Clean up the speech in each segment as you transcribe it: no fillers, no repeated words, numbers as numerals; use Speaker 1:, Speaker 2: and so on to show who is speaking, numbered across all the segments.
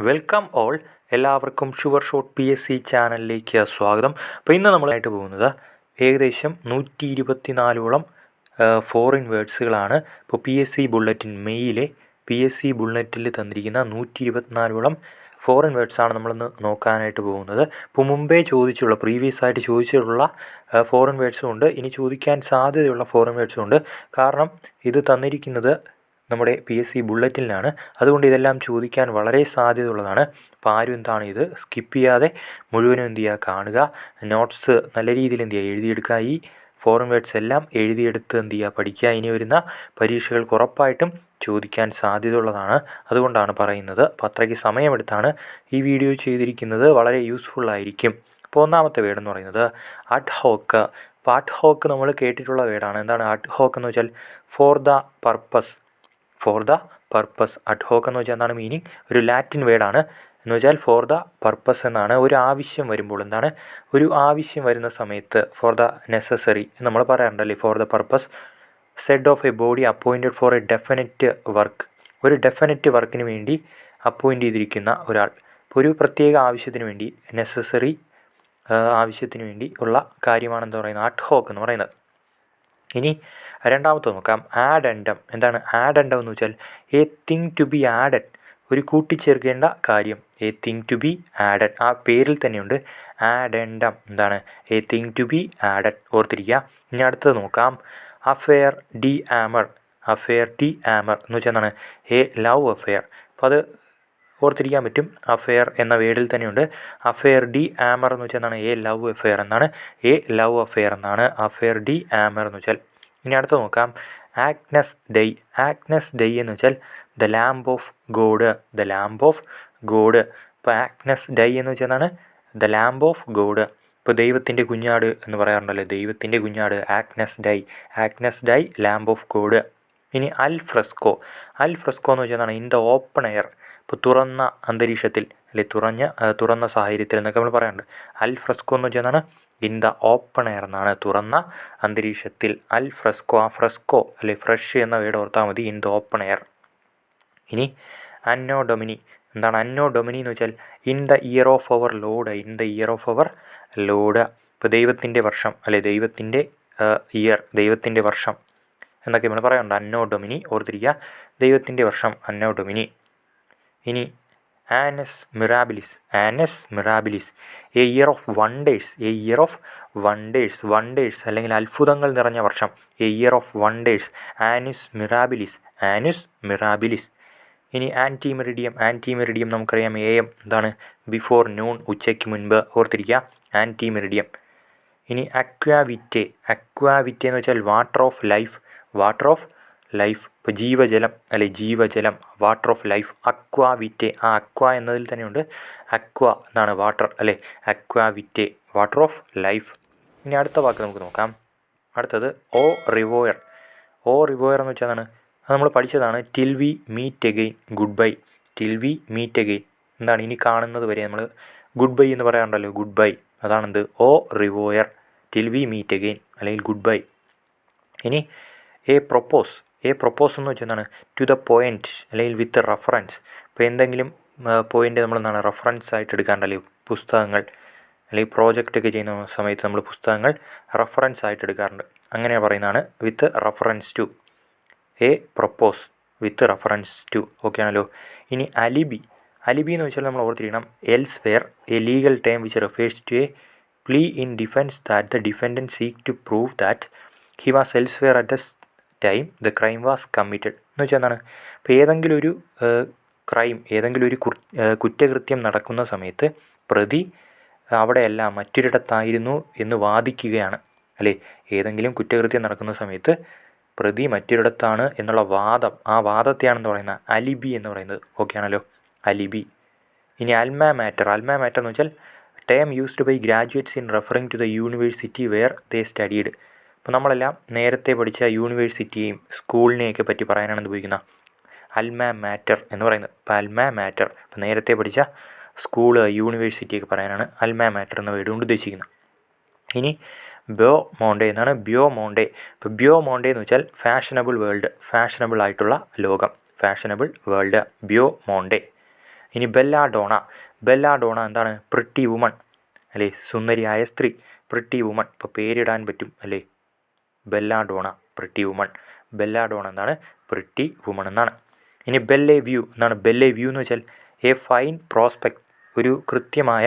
Speaker 1: Welcome all. എല്ലാവർക്കും sure shot PSC ചാനലിലേക്ക് സ്വാഗതം. അപ്പോൾ ഇന്ന് നമ്മളായിട്ട് പോകുന്നത് ഏകദേശം 124ഓളം ഫോറിൻ വേർഡ്സുകളാണ്. ഇപ്പോൾ PSC ബുള്ളറ്റിൻ മെയിലെ PSC ബുള്ളറ്റിൽ തന്നിരിക്കുന്ന 124ഓളം ഫോറിൻ വേർഡ്സാണ് നമ്മളിന്ന് നോക്കാനായിട്ട് പോകുന്നത്. ഇപ്പോൾ മുമ്പേ പ്രീവിയസ് ആയിട്ട് ചോദിച്ചിട്ടുള്ള ഫോറിൻ വേർഡ്സും ഉണ്ട്, ഇനി ചോദിക്കാൻ സാധ്യതയുള്ള ഫോറിൻ വേർഡ്സും ഉണ്ട്. കാരണം ഇത് തന്നിരിക്കുന്നത് നമ്മുടെ PSC ബുള്ളറ്റിലാണ്, അതുകൊണ്ട് ഇതെല്ലാം ചോദിക്കാൻ വളരെ സാധ്യതയുള്ളതാണ്. അപ്പോൾ ആരും ഇത് സ്കിപ്പ് ചെയ്യാതെ മുഴുവനും കാണുക. നോട്ട്സ് നല്ല രീതിയിൽ എഴുതിയെടുക്കുക. ഈ ഫോറിൻ വേർഡ്സ് എല്ലാം എഴുതിയെടുത്ത് പഠിക്കുക. ഇനി വരുന്ന പരീക്ഷകൾക്ക് ഉറപ്പായിട്ടും ചോദിക്കാൻ സാധ്യതയുള്ളതാണ്, അതുകൊണ്ടാണ് പറയുന്നത്. അപ്പോൾ അത്രയ്ക്ക് സമയമെടുത്താണ് ഈ വീഡിയോ ചെയ്തിരിക്കുന്നത്, വളരെ യൂസ്ഫുൾ ആയിരിക്കും. അപ്പോൾ ഒന്നാമത്തെ വേർഡ് എന്ന് പറയുന്നത് അഡ് ഹോക്ക്. അപ്പോൾ അഡ് ഹോക്ക് നമ്മൾ കേട്ടിട്ടുള്ള വേർഡാണ്. എന്താണ് അഡ് ഹോക്ക് എന്ന് വെച്ചാൽ? For the purpose. Ad hoc എന്ന് വെച്ചാൽ എന്താണ് മീനിങ്? ഒരു ലാറ്റിൻ വേർഡാണ്. എന്ന് വെച്ചാൽ ഫോർ ദ പർപ്പസ് എന്നാണ്. ഒരു ആവശ്യം വരുമ്പോൾ ഒരു ആവശ്യം വരുന്ന സമയത്ത് ഫോർ ദ നെസസറി നമ്മൾ പറയാറുണ്ടല്ലേ, for the purpose said of a body appointed for a definite work. ഒരു ഡെഫിനറ്റ് വർക്കിന് വേണ്ടി അപ്പോയിൻ്റ് ചെയ്തിരിക്കുന്ന ഒരാൾ ഒരു പ്രത്യേക ആവശ്യത്തിന് വേണ്ടി, നെസസറി ആവശ്യത്തിന് വേണ്ടി ഉള്ള കാര്യമാണെന്ന് പറയുന്നത് അഡ് ഹോക്ക് എന്ന് പറയുന്നത്. ഇനി രണ്ടാമത്തെ നോക്കാം, ആഡെൻഡം. എന്താണ് ആഡെൻഡം എന്ന് വെച്ചാൽ? A thing to be added, ഒരു കൂട്ടിച്ചേർക്കേണ്ട കാര്യം. A thing to be added, ആ പേരിൽ തന്നെയുണ്ട് ആഡെൻഡം. എന്താണ്? A thing to be added, ഓർത്തിരിക്കുക. ഇനി അടുത്തത് നോക്കാം, affaire d'amour. Affaire d'amour എന്ന് വെച്ചാൽ എന്താണ്? A love affair. അപ്പോൾ അത് ഓർത്തിരിക്കാൻ പറ്റും. അഫെയർ എന്ന വേർഡിൽ തന്നെയുണ്ട് അഫെയർ ഡി ആമർ എന്ന് വെച്ചാൽ എന്താണ്? എ ലവ് അഫെയർ എന്നാണ്. എ ലവ് അഫെയർ എന്നാണ് അഫെയർ ഡി ആമർ എന്ന് വെച്ചാൽ. ഇനി അടുത്ത് നോക്കാം, ആഗ്നസ് ഡെയ്. ആഗ്നസ് ഡെയ് എന്ന് വെച്ചാൽ the lamb of God. The lamb of God. ഇപ്പോൾ ആഗ്നസ് ഡെയ് എന്ന് വെച്ചാൽ എന്താണ്? The lamb of God. ഇപ്പോൾ ദൈവത്തിൻ്റെ കുഞ്ഞാട് എന്ന് പറയാറുണ്ടല്ലോ, ദൈവത്തിൻ്റെ കുഞ്ഞാട് Agnus Dei. Agnus Dei lamb of God. ഇനി അൽ ഫ്രെസ്കോ. അൽ ഫ്രെസ്കോ എന്ന് വെച്ചാൽ എന്താണ്? In the open air. ഇപ്പോൾ തുറന്ന അന്തരീക്ഷത്തിൽ തുറന്ന സാഹചര്യത്തിൽ എന്നൊക്കെ നമ്മൾ പറയാറുണ്ട്. അൽ ഫ്രെസ്കോ എന്ന് വെച്ചാൽ എന്താണ്? ഇൻ ദ ഓപ്പൺ എയർ എന്നാണ്, തുറന്ന അന്തരീക്ഷത്തിൽ. അൽ ഫ്രെസ്കോ. ആ ഫ്രെസ്കോ ഫ്രഷ് എന്ന വേർഡ് ഓർത്താൽ മതി, ഇൻ ദ ഓപ്പൺ എയർ. ഇനി അന്നോ ഡൊമിനി. എന്താണ് അന്നോ ഡൊമിനി എന്ന് വെച്ചാൽ? In the year of our Lord. In the year of our Lord. ഇപ്പോൾ ദൈവത്തിൻ്റെ വർഷം, ദൈവത്തിൻ്റെ ഇയർ, ദൈവത്തിൻ്റെ വർഷം എന്നൊക്കെ നമ്മൾ പറയാറുണ്ട്. അന്നോ ഡൊമിനി, ഓർത്തിരിക്കുക. ദൈവത്തിൻ്റെ വർഷം, അന്നോ ഡൊമിനി. ഇനി annus mirabilis. Annus mirabilis, a year of wonders. A year of wonders. Wonders അല്ലെങ്കിൽ അത്ഭുതങ്ങൾ നിറഞ്ഞ വർഷം, a year of wonders. Annus mirabilis. Annus mirabilis. ഇനി ആൻറ്റി മെറിഡിയം. ആൻറ്റി മെറിഡിയം നമുക്കറിയാം, AM എന്താണ്? ബിഫോർ നൂൺ, ഉച്ചയ്ക്ക് മുൻപ്, ഓർത്തിരിക്കുക. Ante meridiem. ഇനി അക്വാവിറ്റെ. അക്വാവിറ്റെ എന്ന് വെച്ചാൽ water of life. Water of life. ഇപ്പോൾ ജീവജലം, ജീവജലം, വാട്ടർ ഓഫ് ലൈഫ്. അക്വാവിറ്റെ. ആ അക്വ എന്നതിൽ തന്നെയുണ്ട് അക്വ എന്നാണ് വാട്ടർ, അക്വാവിറ്റെ, വാട്ടർ ഓഫ് ലൈഫ്. ഇനി അടുത്ത വാക്ക് നമുക്ക് നോക്കാം. അടുത്തത് ഓ റിവോയർ. ഓ റിവോയർ എന്ന് വെച്ചാൽ എന്താണ്? അത് നമ്മൾ പഠിച്ചതാണ്. Till we meet again, goodbye. Till we meet again എന്താണ്? ഇനി കാണുന്നത് വരെ നമ്മൾ ഗുഡ് ബൈ എന്ന് പറയാറുണ്ടല്ലോ, ഗുഡ് ബൈ. അതാണെന്ത്? Au revoir. Till we meet again അല്ലെങ്കിൽ ഗുഡ് ബൈ. ഇനി എ പ്രൊപ്പോസ്. എ പ്രൊപ്പോസ് എന്ന് വെച്ചാൽ എന്താണ്? ടു ദ പോയിൻറ്റ് അല്ലെങ്കിൽ വിത്ത് റെഫറൻസ്. ഇപ്പോൾ എന്തെങ്കിലും പോയിൻ്റ് നമ്മൾ റെഫറൻസ് ആയിട്ട് എടുക്കാറുണ്ടല്ലോ, പുസ്തകങ്ങൾ അല്ലെങ്കിൽ പ്രോജക്റ്റൊക്കെ ചെയ്യുന്ന സമയത്ത് നമ്മൾ പുസ്തകങ്ങൾ റെഫറൻസ് ആയിട്ട് എടുക്കാറുണ്ട്. അങ്ങനെ പറയുന്നതാണ് with reference to. Apropos with reference to. Okay ആണല്ലോ. ഇനി അലിബി. അലിബി എന്ന് വെച്ചാൽ നമ്മൾ ഓർത്തിരിക്കണം, elsewhere, a legal term which refers to a plea in defence that the defendant seek to prove that he was elsewhere at the time the crime was committed എന്ന് വെച്ചാൽ എന്താണ്? ഇപ്പോൾ ഏതെങ്കിലും ഒരു ക്രൈം, ഏതെങ്കിലും ഒരു കുറ്റകൃത്യം നടക്കുന്ന സമയത്ത് പ്രതി അവിടെയല്ല മറ്റൊരിടത്തായിരുന്നു എന്ന് വാദിക്കുകയാണ്, ഏതെങ്കിലും കുറ്റകൃത്യം നടക്കുന്ന സമയത്ത് പ്രതി മറ്റൊരിടത്താണ് എന്നുള്ള വാദം, ആ വാദത്തെയാണെന്ന് പറയുന്നത് അലിബി എന്ന് പറയുന്നത്. ഓക്കെ ആണല്ലോ, അലിബി. ഇനി അൽമാ മാറ്റർ. അൽമാ മാറ്റർ എന്ന് വെച്ചാൽ term used by graduates in referring to the university where they studied. അപ്പോൾ നമ്മളെല്ലാം നേരത്തെ പഠിച്ച യൂണിവേഴ്സിറ്റിയെയും സ്കൂളിനെയൊക്കെ പറ്റി പറയാനാണ് ഉപയോഗിക്കുന്നത് അൽമാ മാറ്റർ എന്ന് പറയുന്നത്. ഇപ്പോൾ അൽമാ മാറ്റർ, ഇപ്പോൾ നേരത്തെ പഠിച്ച സ്കൂള്, യൂണിവേഴ്സിറ്റിയൊക്കെ പറയാനാണ് അൽമാ മാറ്റർ എന്ന വേർഡ് കൊണ്ട് ഉദ്ദേശിക്കുന്നത്. ഇനി ബ്യോ മോണ്ടെ എന്നാണ്. Bio Monte. ഇപ്പോൾ ബ്യോ മോണ്ടെ എന്ന് വെച്ചാൽ ഫാഷനബിൾ വേൾഡ്, ഫാഷനബിൾ ആയിട്ടുള്ള ലോകം, ഫാഷനബിൾ വേൾഡ്, ബ്യോ മോണ്ടെ. ഇനി ബെല്ലാഡോണ. ബെല്ലാഡോണ എന്താണ്? പ്രിട്ടി വുമൺ അല്ലേ, സുന്ദരിയായ സ്ത്രീ, പ്രിട്ടി വുമൺ. ഇപ്പോൾ പേരിടാൻ പറ്റും അല്ലേ, ബെല്ലാഡോണ പ്രിട്ടി വുമൺ. ബെല്ലാഡോണ എന്താണ്? പ്രിട്ടി വുമൺ എന്നാണ്. ഇനി ബെല്ലെ വ്യൂ എന്താണ്? ബെല്ലെ വ്യൂ എന്ന് വെച്ചാൽ എ ഫൈൻ പ്രോസ്പെക്റ്റ്, ഒരു കൃത്യമായ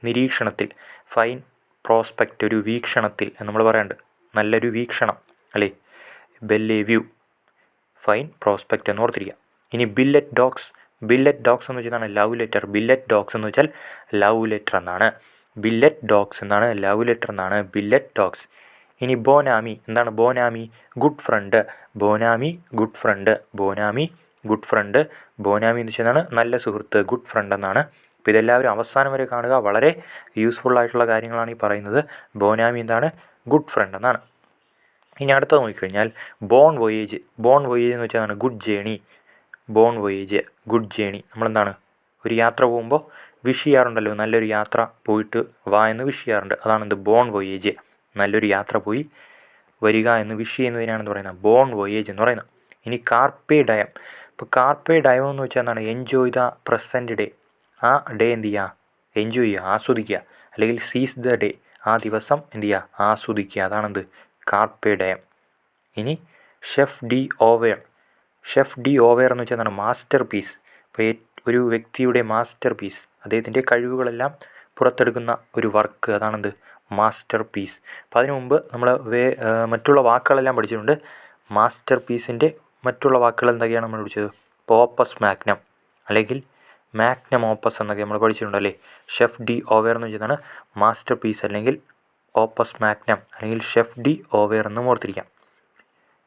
Speaker 1: നിരീക്ഷണത്തിൽ, ഫൈൻ പ്രോസ്പെക്റ്റ് ഒരു വീക്ഷണത്തിൽ എന്ന് നമ്മൾ പറയാറുണ്ട്, നല്ലൊരു വീക്ഷണം അല്ലേ, ബെല്ലെ വ്യൂ, ഫൈൻ പ്രോസ്പെക്റ്റ് എന്ന് ഓർത്തിരിക്കുക. ഇനി ബില്ലറ്റ് ഡോഗ്സ്. ബില്ലറ്റ് ഡോഗ്സ് എന്ന് വെച്ചാൽ ലവ് ലെറ്റർ. ബില്ലറ്റ് ഡോഗ്സ് എന്ന് വെച്ചാൽ ലവ് ലെറ്റർ എന്നാണ്. ബില്ലറ്റ് ഡോഗ്സ് എന്നാണ് ലവ് ലെറ്റർ എന്നാണ് ബില്ലറ്റ് ഡോഗ്സ്. ഇനി ബോനാമി എന്താണ്? Bon ami good friend. Bon ami good friend. Bon ami good friend. Bon ami എന്ന് വെച്ചാൽ നല്ല സുഹൃത്ത്, ഗുഡ് ഫ്രണ്ട് എന്നാണ്. അപ്പോൾ ഇതെല്ലാവരും അവസാനം വരെ കാണുക, വളരെ യൂസ്ഫുൾ ആയിട്ടുള്ള കാര്യങ്ങളാണ് ഈ പറയുന്നത്. ബോനാമി എന്താണ്? ഗുഡ് ഫ്രണ്ട് എന്നാണ്. ഇനി അടുത്തത് നോക്കിക്കഴിഞ്ഞാൽ ബോൺ വോയേജ്. ബോൺ വോയേജ് എന്ന് വെച്ചാൽ good journey. Bon voyage good journey. നമ്മളെന്താണ് ഒരു യാത്ര പോകുമ്പോൾ വിഷ് ചെയ്യാറുണ്ടല്ലോ, നല്ലൊരു യാത്ര പോയിട്ട് വാ എന്ന് വിഷ് ചെയ്യാറുണ്ട്, അതാണെന്ത്? Bone voyage. നല്ലൊരു യാത്ര പോയി വരിക എന്ന് വിഷ് ചെയ്യുന്നതിനാണെന്ന് പറയുന്നത് ബോൺ വോയേജ് എന്ന് പറയുന്നത്. ഇനി കാർപ്പേ ഡയം. ഇപ്പോൾ കാർപ്പേ ഡയം എന്ന് വെച്ചാൽ എന്താണ്? Enjoy the present day. ആ ഡേ എന്ത് ചെയ്യുക? എൻജോയ് ചെയ്യുക, ആസ്വദിക്കുക. അല്ലെങ്കിൽ സീസ് ദ ഡേ, ആ ദിവസം എന്ത് ചെയ്യുക? ആസ്വദിക്കുക. അതാണെന്ത്? Carpe diem. ഇനി chef d'oeuvre. Chef d'oeuvre എന്ന് വെച്ചാൽ എന്താണ്? Masterpiece. ഇപ്പോൾ ഒരു വ്യക്തിയുടെ മാസ്റ്റർ പീസ്, അദ്ദേഹത്തിൻ്റെ കഴിവുകളെല്ലാം പുറത്തെടുക്കുന്ന ഒരു വർക്ക്, അതാണെന്ത്? Master piece. അപ്പോൾ അതിനു മുമ്പ് നമ്മൾ മറ്റുള്ള വാക്കുകളെല്ലാം പഠിച്ചിട്ടുണ്ട്. മാസ്റ്റർ പീസിൻ്റെ മറ്റുള്ള വാക്കുകൾ എന്തൊക്കെയാണ് നമ്മൾ പഠിച്ചത്? ഓപ്പസ് മാഗ്നം അല്ലെങ്കിൽ മാഗ്നം ഓപ്പസ് എന്നൊക്കെ നമ്മൾ പഠിച്ചിട്ടുണ്ടല്ലേ. ഷെഫ് ഡി ഓവേർ എന്ന് വെച്ചാൽ മാസ്റ്റർ പീസ് അല്ലെങ്കിൽ ഓപ്പസ് മാഗ്നം അല്ലെങ്കിൽ ഷെഫ് ഡി ഓവേർ എന്ന് ഓർത്തിരിക്കാം.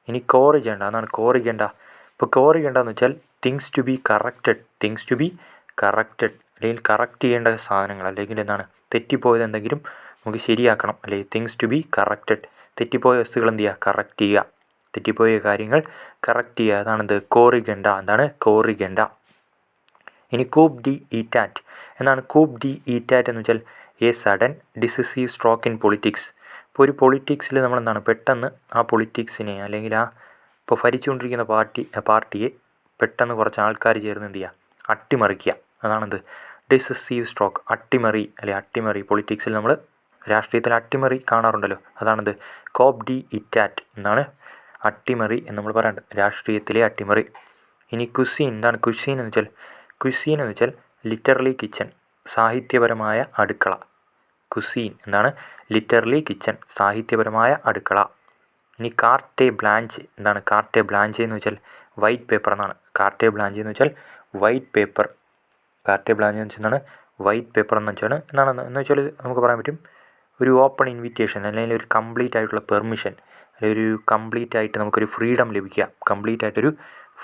Speaker 1: ഇനി കോറിജണ്ട. അതാണ് കോറിജണ്ട. ഇപ്പോൾ കോറിജണ്ട എന്ന് വെച്ചാൽ things to be corrected. Things to be corrected അല്ലെങ്കിൽ കറക്റ്റ് ചെയ്യേണ്ട സാധനങ്ങൾ, അല്ലെങ്കിൽ എന്താണ്? തെറ്റിപ്പോയത് എന്തെങ്കിലും നമുക്ക് ശരിയാക്കണം അല്ലേ, തിങ്സ് ടു ബി കറക്റ്റഡ്. തെറ്റിപ്പോയ വസ്തുക്കൾ എന്ത് ചെയ്യുക? കറക്റ്റ് ചെയ്യുക. തെറ്റിപ്പോയ കാര്യങ്ങൾ കറക്റ്റ് ചെയ്യുക, അതാണെന്ത്? കോറിഗണ്ട. എന്താണ്? കോറിഗണ്ട. ഇനി കൂപ്പ് ഡി ഈറ്റാറ്റ് എന്നാണ്. കൂപ്പ് ഡി ഈറ്റാറ്റ് എന്ന് വെച്ചാൽ A sudden decisive stroke in politics. ഇപ്പോൾ ഒരു പൊളിറ്റിക്സിൽ നമ്മളെന്താണ് പെട്ടെന്ന് ആ പൊളിറ്റിക്സിനെ അല്ലെങ്കിൽ ആ ഇപ്പോൾ ഭരിച്ചുകൊണ്ടിരിക്കുന്ന പാർട്ടിയെ പെട്ടെന്ന് കുറച്ച് ആൾക്കാർ ചേർന്ന് എന്ത് ചെയ്യുക? അട്ടിമറിക്കുക. അതാണെന്ത്? ഡിസിസീവ് സ്ട്രോക്ക്, അട്ടിമറി അല്ലെ, അട്ടിമറി. പൊളിറ്റിക്സിൽ നമ്മൾ രാഷ്ട്രീയത്തിൽ അട്ടിമറി കാണാറുണ്ടല്ലോ, അതാണെന്ത്? കോപ്പ് ഡി ഇറ്റാറ്റ് എന്നാണ് അട്ടിമറി എന്ന് നമ്മൾ പറയാറുണ്ട്, രാഷ്ട്രീയത്തിലെ അട്ടിമറി. ഇനി കുസീൻ. എന്താണ് കുസീൻ എന്ന് വെച്ചാൽ? കുസീൻ എന്ന് വെച്ചാൽ ലിറ്ററലി കിച്ചൺ, സാഹിത്യപരമായ അടുക്കള. കുസീൻ എന്താണ്? ലിറ്ററലി കിച്ചൺ, സാഹിത്യപരമായ അടുക്കള. ഇനി കാർട്ടെ ബ്ലാഞ്ച്. എന്താണ് കാർട്ടെ ബ്ലാഞ്ച് എന്ന് വെച്ചാൽ? വൈറ്റ് പേപ്പർ എന്നാണ്. കാർട്ടെ ബ്ലാഞ്ച് എന്ന് വെച്ചാൽ വൈറ്റ് പേപ്പർ. കാർട്ടെ ബ്ലാഞ്ച് എന്ന് വെച്ചാൽ വൈറ്റ് പേപ്പർ എന്ന് വെച്ചാൽ എന്ന് വെച്ചാൽ നമുക്ക് പറയാൻ പറ്റും ഒരു ഓപ്പൺ ഇൻവിറ്റേഷൻ അല്ലെങ്കിൽ ഒരു കംപ്ലീറ്റ് ആയിട്ടുള്ള പെർമിഷൻ, അല്ലെങ്കിൽ ഒരു കംപ്ലീറ്റ് ആയിട്ട് നമുക്കൊരു ഫ്രീഡം ലഭിക്കുക, കംപ്ലീറ്റ് ആയിട്ടൊരു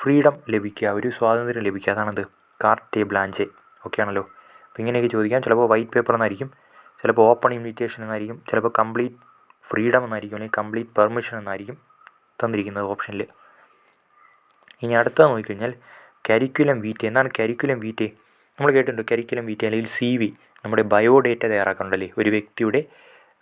Speaker 1: ഫ്രീഡം ലഭിക്കുക, ഒരു സ്വാതന്ത്ര്യം ലഭിക്കുക, അതാണത് കാർട്ടെ ബ്ലാഞ്ച്. ഓക്കെ ആണല്ലോ. അപ്പോൾ ഇങ്ങനെയൊക്കെ ചോദിക്കാം. ചിലപ്പോൾ വൈറ്റ് പേപ്പർ എന്നായിരിക്കും, ചിലപ്പോൾ ഓപ്പൺ ഇൻവിറ്റേഷൻ എന്നായിരിക്കും, ചിലപ്പോൾ കംപ്ലീറ്റ് ഫ്രീഡം എന്നായിരിക്കും, അല്ലെങ്കിൽ കംപ്ലീറ്റ് പെർമിഷൻ എന്നായിരിക്കും തന്നിരിക്കുന്നത് ഓപ്ഷനിൽ. ഇനി അടുത്തത് നോക്കിക്കഴിഞ്ഞാൽ കരിക്കുലം വീറ്റെ. എന്താണ് കരിക്കുലം വീറ്റെ? നമ്മൾ കേട്ടിട്ടുണ്ട് കരിക്കുലം വീറ്റെ അല്ലെങ്കിൽ CV, നമ്മുടെ ബയോഡേറ്റ തയ്യാറാക്കാറുണ്ടല്ലേ, ഒരു വ്യക്തിയുടെ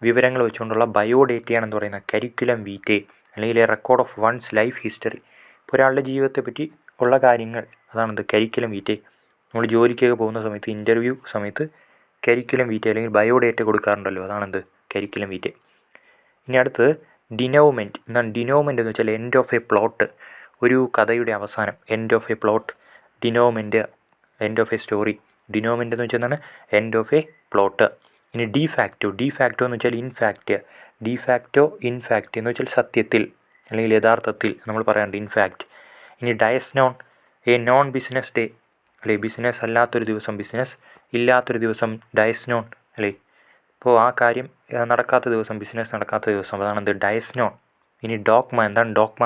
Speaker 1: വിവരങ്ങൾ വെച്ചുകൊണ്ടുള്ള ബയോഡേറ്റയാണെന്ന് പറയുന്നത് കരിക്കുലം വീറ്റെ അല്ലെങ്കിൽ A record of wands life history. ഇപ്പോൾ ഒരാളുടെ ജീവിതത്തെപ്പറ്റി ഉള്ള കാര്യങ്ങൾ, അതാണെന്ത്? കരിക്കുലം വീറ്റെ. നമ്മൾ ജോലിക്കൊക്കെ പോകുന്ന സമയത്ത്, ഇൻ്റർവ്യൂ സമയത്ത് കരിക്കുലം വീറ്റെ അല്ലെങ്കിൽ ബയോഡേറ്റ കൊടുക്കാറുണ്ടല്ലോ, അതാണെന്ത്? കരിക്കുലം വീറ്റെ. ഇനി അടുത്തത് ഡിനോവ്മെൻറ്റ്. എന്താണ് ഡിനോവ്മെൻറ്റ് എന്ന് വെച്ചാൽ? എൻഡ് ഓഫ് എ പ്ലോട്ട്, ഒരു കഥയുടെ അവസാനം, end of a plot. Denouement end of a story. Denouement എന്ന് വെച്ചാൽ എന്താണ്? End of a plot. ഇനി ഡിഫാക്റ്റോ. ഡിഫാക്റ്റോ എന്ന് വെച്ചാൽ ഇൻഫാക്റ്റ്. ഡിഫാക്റ്റോ ഇൻഫാക്റ്റ് എന്ന് വെച്ചാൽ സത്യത്തിൽ അല്ലെങ്കിൽ യഥാർത്ഥത്തിൽ നമ്മൾ പറയാറുണ്ട് ഇൻഫാക്റ്റ്. ഇനി dies non, A non business day അല്ലേ, ബിസിനസ് അല്ലാത്തൊരു ദിവസം, ബിസിനസ് ഇല്ലാത്തൊരു ദിവസം, ഡയസ്നോൺ അല്ലേ. ഇപ്പോൾ ആ കാര്യം നടക്കാത്ത ദിവസം, ബിസിനസ് നടക്കാത്ത ദിവസം, അതാണെന്ത്? ഡയസ്നോൺ. ഇനി ഡോഗ്മ. എന്താണ് dogma?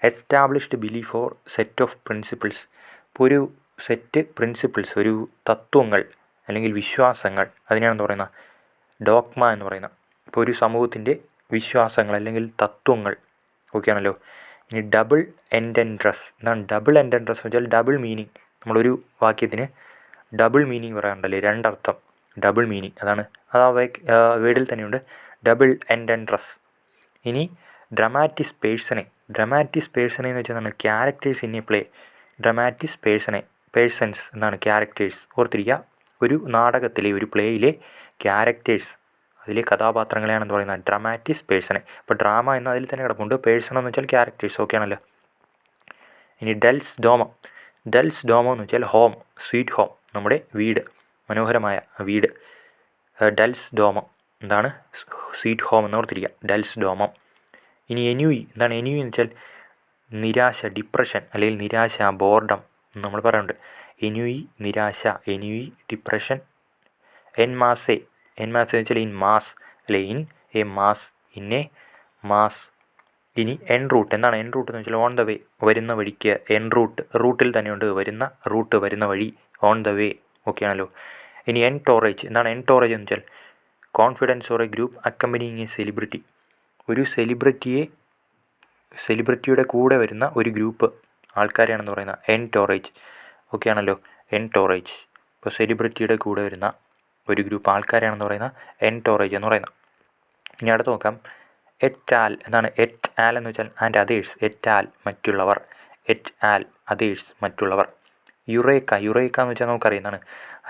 Speaker 1: Established belief or set of principles. ഇപ്പോൾ ഒരു സെറ്റ് പ്രിൻസിപ്പിൾസ്, ഒരു തത്വങ്ങൾ അല്ലെങ്കിൽ വിശ്വാസങ്ങൾ, അതിനെയാണെന്ന് പറയുന്നത് ഡോഗ്മ എന്ന് പറയുന്നത്. ഇപ്പോൾ ഒരു സമൂഹത്തിൻ്റെ വിശ്വാസങ്ങൾ അല്ലെങ്കിൽ തത്വങ്ങൾ. ഓക്കെ ആണല്ലോ. ഇനി ഡബിൾ എൻഡൻഡ്രസ്. എന്താണ് ഡബിൾ എൻഡൻഡ്രസ് എന്ന് വെച്ചാൽ? Double meaning. നമ്മളൊരു വാക്യത്തിന് ഡബിൾ മീനിങ് പറയാറുണ്ടല്ലേ, രണ്ടർത്ഥം, ഡബിൾ മീനിങ്. അതാണ് അത് ആ വേർഡിൽ തന്നെയുണ്ട്, ഡബിൾ എൻഡൻഡ്രസ്. ഇനി ഡ്രമാറ്റിസ് പേഴ്സണെ. ഡ്രമാറ്റിസ് പേഴ്സണെ എന്ന് വെച്ചാൽ characters in a play. Dramatis personae, persons എന്നാണ് ക്യാരക്ടേഴ്സ്. ഓർത്തിരിക്കുക, ഒരു നാടകത്തിലെ ഒരു പ്ലേയിലെ ക്യാരക്ടേഴ്സ്, അതിലെ കഥാപാത്രങ്ങളെയാണ് എന്ന് പറയുന്നത് ഡ്രാമാറ്റിസ് പേഴ്സണെ. ഇപ്പോൾ ഡ്രാമ എന്ന് അതിൽ തന്നെ കിടപ്പുണ്ട്, പേഴ്സൺ എന്ന് വെച്ചാൽ ക്യാരക്ടേഴ്സ്. ഓക്കെ ആണല്ലോ. ഇനി ഡെൽസ് ഡോമം. ഡെൽസ് ഡോമം എന്ന് വെച്ചാൽ ഹോം, സ്വീറ്റ് ഹോം, നമ്മുടെ വീട്, മനോഹരമായ വീട്. ഡെൽസ് ഡോമം എന്താണ്? സ്വീറ്റ് ഹോം എന്ന് ഓർത്തിരിക്കുക, ഡെൽസ് ഡോമം. ഇനി എൻയൂയി. എന്താണ് എൻയൂയി എന്ന് വെച്ചാൽ നിരാശ, ഡിപ്രഷൻ അല്ലെങ്കിൽ നിരാശ, ബോർഡം നമ്മൾ പറയാറുണ്ട്. എൻയൂയി നിരാശ, എൻയൂയി ഡിപ്രഷൻ. എൻമാസെ. എൻമാസെ എന്ന് വെച്ചാൽ ഇൻ മാസ് അല്ലെ, in A mass, in A mass. ഇനി എൻ റൂട്ട്. എന്താണ് എൻ റൂട്ട് എന്ന് വെച്ചാൽ ഓൺ ദ വേ, വരുന്ന വഴിക്ക്. എൻ റൂട്ട്, റൂട്ടിൽ തന്നെയുണ്ട്, വരുന്ന റൂട്ട്, വരുന്ന വഴി, ഓൺ ദ വേ. ഓക്കെ ആണല്ലോ. ഇനി എൻ ടോറേജ്. എന്താണ് എൻ ടോറേജ് എന്ന് വെച്ചാൽ confidence or A group accompanying A celebrity. ഒരു സെലിബ്രിറ്റിയുടെ കൂടെ വരുന്ന ഒരു ഗ്രൂപ്പ് ആൾക്കാരെയാണെന്ന് പറയുന്നത് എൻ ടോറേജ്. ഓക്കെ ആണല്ലോ, എൻ ടോറേജ്. ഇപ്പോൾ സെലിബ്രിറ്റിയുടെ കൂടെ വരുന്ന ഒരു ഗ്രൂപ്പ് ആൾക്കാരെയാണെന്ന് പറയുന്നത് എൻ ടോറേജ് എന്ന് പറയുന്നത്. ഇനി അടുത്ത് നോക്കാം, എറ്റ് ആൽ. എന്താണ് എറ്റ് ആൽ എന്ന് വെച്ചാൽ ആൻഡ് അതേഴ്സ്. എറ്റ് ആൽ മറ്റുള്ളവർ, എറ്റ് ആൽ അതേഴ്സ് മറ്റുള്ളവർ. യുറേക്ക. യുറേക്ക എന്ന് വെച്ചാൽ നമുക്കറിയുന്നതാണ്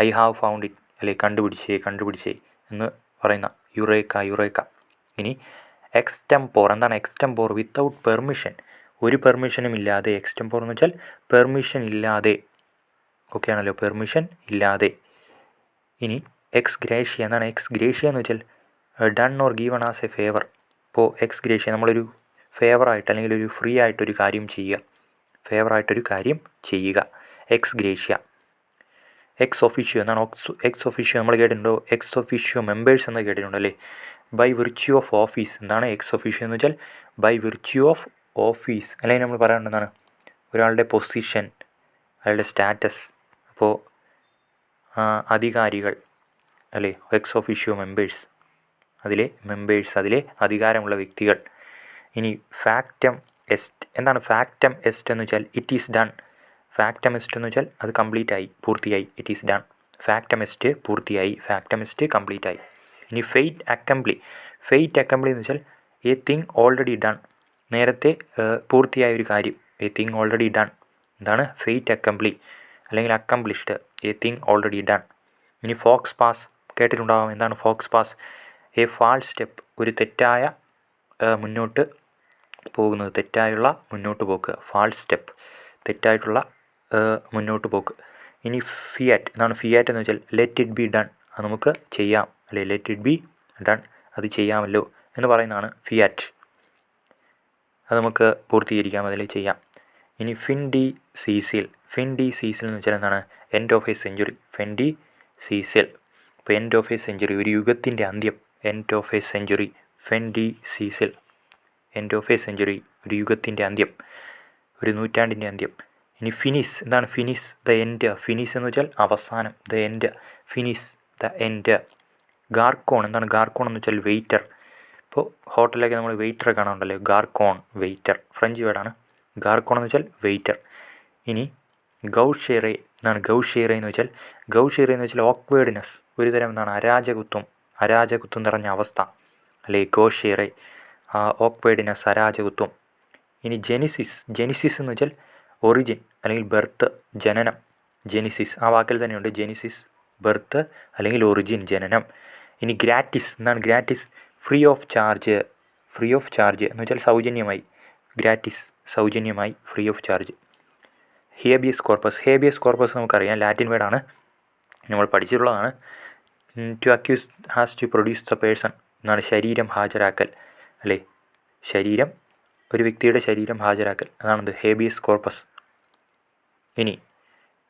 Speaker 1: ഐ ഹാവ് ഫൗണ്ട് ഇറ്റ് അല്ലെ, കണ്ടുപിടിച്ചേ എന്ന് പറയുന്ന യുറേക്ക, യുറേക്ക. ഇനി എക്സ്റ്റംപോർ. എന്താണ് എക്സ്റ്റംപോർ? വിത്തൗട്ട് പെർമിഷൻ, ഒരു പെർമിഷനും ഇല്ലാതെ. എക്സ്റ്റംപോർ എന്ന് വെച്ചാൽ പെർമിഷൻ ഇല്ലാതെ. ഓക്കെ ആണല്ലോ, പെർമിഷൻ ഇല്ലാതെ. ഇനി എക്സ് ഗ്രേഷ്യ. എന്താണ് എക്സ് ഗ്രേഷ്യ എന്ന് വെച്ചാൽ done or given as A favour. ഇപ്പോൾ എക്സ് ഗ്രേഷ്യ നമ്മളൊരു ഫേവറായിട്ട് അല്ലെങ്കിൽ ഒരു ഫ്രീ ആയിട്ടൊരു കാര്യം ചെയ്യുക, ഫേവറായിട്ടൊരു കാര്യം ചെയ്യുക, എക്സ് ഗ്രേഷ്യ. Ex officio. എന്താണ് എക്സ് ഒഫീഷ്യോ? നമ്മൾ കേട്ടിട്ടുണ്ടോ? എക്സ് ഒഫീഷ്യോ മെമ്പേഴ്സ് എന്ന് കേട്ടിട്ടുണ്ടോ അല്ലേ? By virtue of office. എന്താണ് എക്സ് ഒഫീഷ്യോ എന്ന് വെച്ചാൽ ബൈ വിർച്യൂ ഓഫ് ഓഫീസ്. അല്ലെങ്കിൽ നമ്മൾ പറയാറുണ്ടെന്നാണ് ഒരാളുടെ പൊസിഷൻ, അയാളുടെ സ്റ്റാറ്റസ്. അപ്പോൾ അധികാരികൾ അല്ലേ, എക്സ് ഒഫീഷ്യോ മെമ്പേഴ്സ്, അതിലെ മെമ്പേഴ്സ്, അതിലെ അധികാരമുള്ള വ്യക്തികൾ. ഇനി ഫാക്റ്റം എസ്റ്റ്. എന്താണ് ഫാക്റ്റം എസ്റ്റ് എന്ന് വെച്ചാൽ it is done. Factum est എന്ന് വെച്ചാൽ അത് കംപ്ലീറ്റ് ആയി, പൂർത്തിയായി. It is done. Factum est പൂർത്തിയായി, ഫാക്റ്റം എസ്റ്റ് കംപ്ലീറ്റ് ആയി. ഇനി ഫെയ്റ്റ് അക്കംപ്ലി. ഫെയ്റ്റ് അക്കംപ്ലി എന്ന് വെച്ചാൽ എ തിങ് ഓൾറെഡി ഡൺ, നേരത്തെ പൂർത്തിയായ ഒരു കാര്യം. A thing already done. എന്താണ് ഫെയ്റ്റ് അക്കംപ്ലി അല്ലെങ്കിൽ accomplished, A thing already done. ഇനി ഫോക്സ് പാസ് കേട്ടിട്ടുണ്ടാകും. എന്താണ് Fox pass? A fall step, ഒരു തെറ്റായ മുന്നോട്ട് പോകുന്നത്, തെറ്റായുള്ള മുന്നോട്ട് പോക്ക്, ഫാൾ സ്റ്റെപ്പ്, തെറ്റായിട്ടുള്ള മുന്നോട്ട് പോക്ക്. ഇനി ഫിയാറ്റ്. എന്താണ് ഫിയാറ്റ് എന്ന് വെച്ചാൽ ലെറ്റ് ഇറ്റ് ബി ഡൺ, അത് നമുക്ക് ചെയ്യാം അല്ലെ, ലെറ്റ് ഇറ്റ് ബി ഡൺ, അത് ചെയ്യാമല്ലോ എന്ന് പറയുന്നതാണ് ഫിയാറ്റ്. അത് നമുക്ക് പൂർത്തീകരിക്കാം, അതിൽ ചെയ്യാം. ഇനി fin de siecle. Fin de siecle എന്ന് വെച്ചാൽ എന്താണ് end of a century, fin de siecle. ഇപ്പോൾ എൻഡ് ഓഫ് എ സെഞ്ചുറി, ഒരു യുഗത്തിൻ്റെ അന്ത്യം, end of a century, fin de siecle. End of a century, ഒരു യുഗത്തിൻ്റെ അന്ത്യം, ഒരു നൂറ്റാണ്ടിൻ്റെ അന്ത്യം. ഇനി ഫിനിസ്. എന്താണ് ഫിനിസ്? The end. ഫിനിസ് എന്ന് വെച്ചാൽ അവസാനം, ദ എൻഡ്, ഫിനിസ്, ദ എൻഡ്. ഗാർക്കോൺ. എന്താണ് ഗാർക്കോൺ എന്ന് വെച്ചാൽ വെയിറ്റർ. ഇപ്പോൾ ഹോട്ടലിലൊക്കെ നമ്മൾ വെയിറ്ററെ കാണാറുണ്ടല്ലോ, ഗാർക്കോൺ, വെയിറ്റർ, ഫ്രഞ്ച് വേർഡാണ്. ഗാർക്കോൺ എന്ന് വെച്ചാൽ വെയിറ്റർ. ഇനി ഗൗഷേറെ. എന്താണ് ഗൗഷേറെ എന്ന് വെച്ചാൽ? ഗൗഷേറെ എന്ന് വെച്ചാൽ ഓക്വേർഡ്നെസ്, ഒരുതരം എന്താണ് അരാജകത്വം നിറഞ്ഞ അവസ്ഥ അല്ലേ, ഗൗഷേറെ, ഓക്വേർഡ്നെസ്, അരാജകത്വം. ഇനി ജെനിസിസ്. ജെനിസിസ് എന്ന് വെച്ചാൽ ഒറിജിൻ അല്ലെങ്കിൽ ബർത്ത്, ജനനം. ജെനിസിസ് ആ വാക്കിൽ തന്നെയുണ്ട്, ജെനിസിസ്, ബർത്ത് അല്ലെങ്കിൽ ഒറിജിൻ, ജനനം. ഇനി ഗ്രാറ്റിസ്. എന്താണ് gratis? Free of charge. Free of charge എന്ന് വെച്ചാൽ സൗജന്യമായി, ഗ്രാറ്റിസ്, സൗജന്യമായി, free of charge. Habeas corpus. Habeas corpus നമുക്കറിയാം, ലാറ്റിൻ വേർഡാണ്, നമ്മൾ പഠിച്ചിട്ടുള്ളതാണ്. To accuse has to produce the person. എന്നാണ് ശരീരം ഹാജരാക്കൽ അല്ലേ, ശരീരം, ഒരു വ്യക്തിയുടെ ശരീരം ഹാജരാക്കൽ, അതാണത് ഹേബിയസ് കോർപ്പസ്. ഇനി